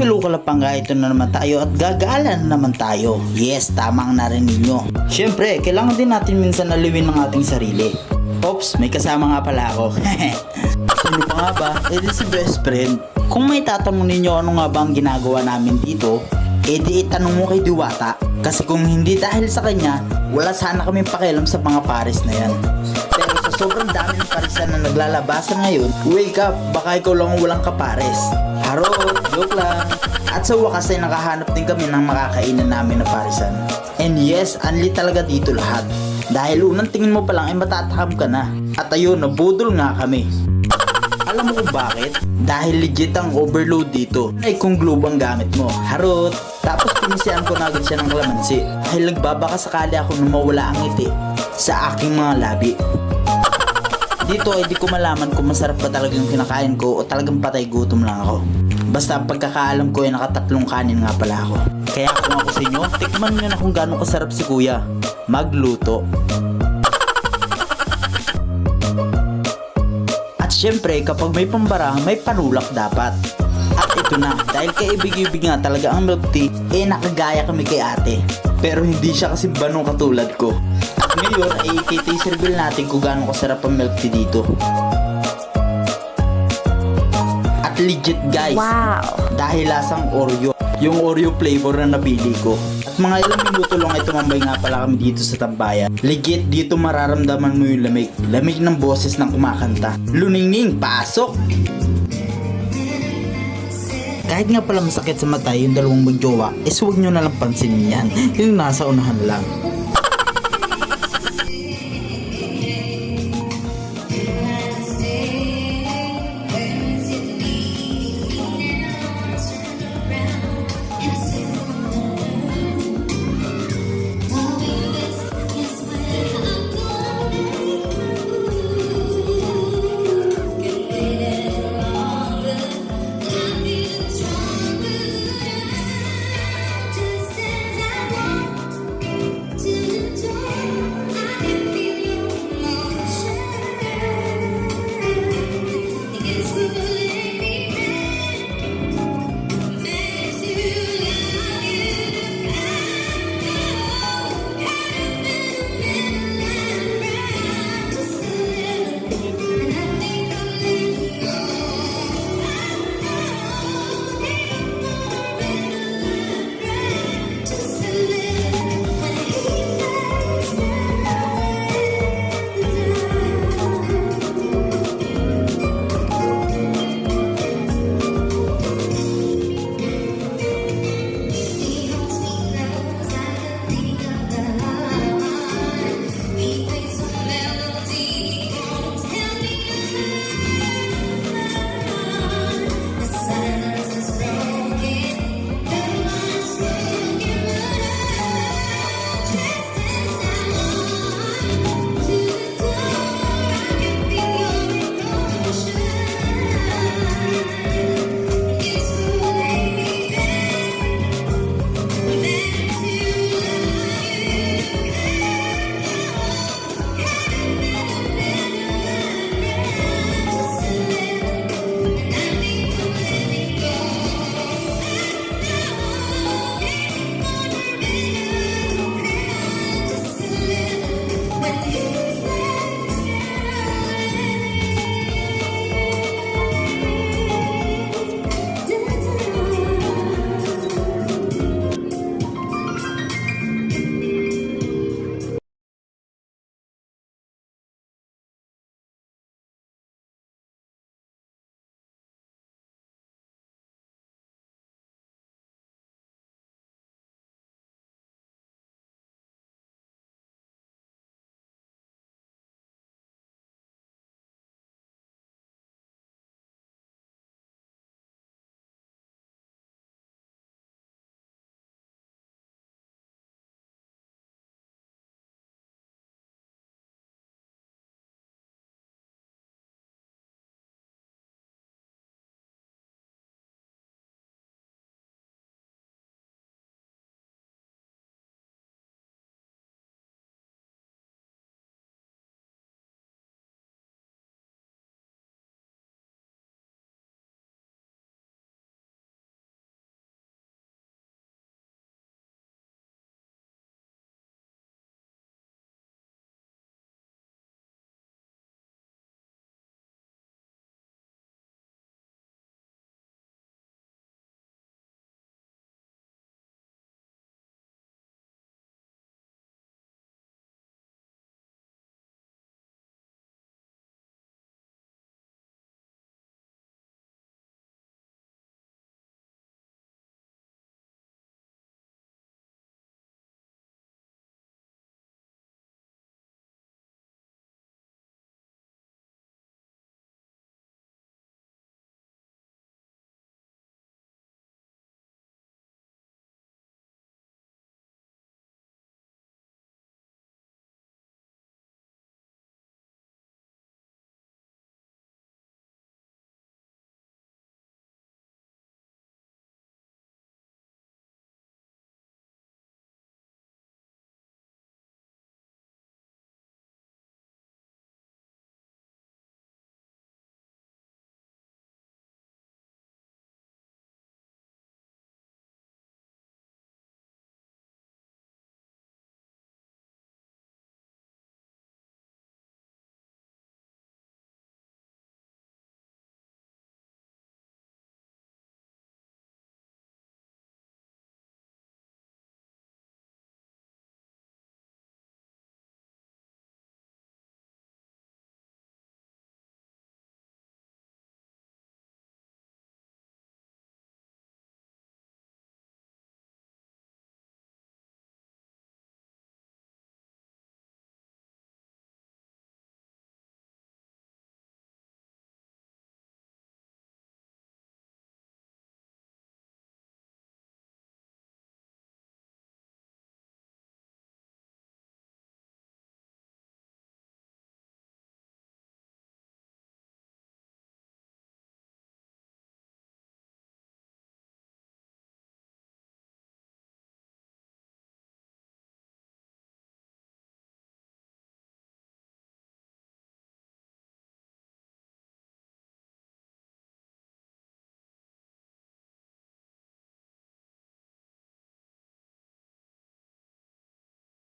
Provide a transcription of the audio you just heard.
Kalapanga, ito na naman tayo at gagala na naman tayo. Yes, tama ang narinig nyo. Syempre, kailangan din natin minsan aliwin ng ating sarili. Oops, may kasama nga pala ako. Sino pa nga ba? Eh di si best friend. Kung may tatanong ninyo ano nga ba ang ginagawa namin dito, eh di itanong mo kay Diwata. Kasi kung hindi dahil sa kanya, wala sana kaming pakialam sa mga pares na yan. Pero sa sobrang dami ng parisan na naglalabasan ngayon, wake up, baka ikaw lang walang kapares. Harot, joke lang. At sa wakas ay nakahanap din kami ng makakainan namin na parisan. And yes, unli talaga dito lahat. Dahil unang tingin mo pa lang ay matatakam ka na. At ayun, nabudol nga kami. Alam mo kung bakit? Dahil legit ang overload dito. Ay kung globe ang gamit mo. Harot. Tapos pinisihan ko na agad siya ng kalamansi. Dahil nagbabaka sakali ako na mawala ang ngiti sa aking mga labi. Dito ay di ko malaman kung masarap ba talagang kinakain ko o talagang patay gutom lang ako. Basta ang pagkakaalam ko ay nakatatlong kanin nga pala ako. Kaya kung ako sa inyo, tikman nyo na kung gaano kasarap si kuya magluto. At syempre, kapag may pambara, may panulak dapat. At ito na, dahil kay ibig-ibig nga talaga ang milk tea, eh nakagaya kami kay ate. Pero hindi siya kasi banong katulad ko. At ngayon ay i-taste reveal natin kung gaano kasarap ang milk tea dito. At legit guys, wow, dahil lasang Oreo, yung Oreo flavor na nabili ko. At mga ilang minuto lang ay tumambay nga pala kami dito sa tambayan. Legit dito mararamdaman mo yung lamig. Lamig ng boses ng kumakanta. Luningning, pasok! Kahit nga pala masakit sa mata yung dalawang magjowa, huwag nyo nalang pansinin yan. Yung nasa unahan lang.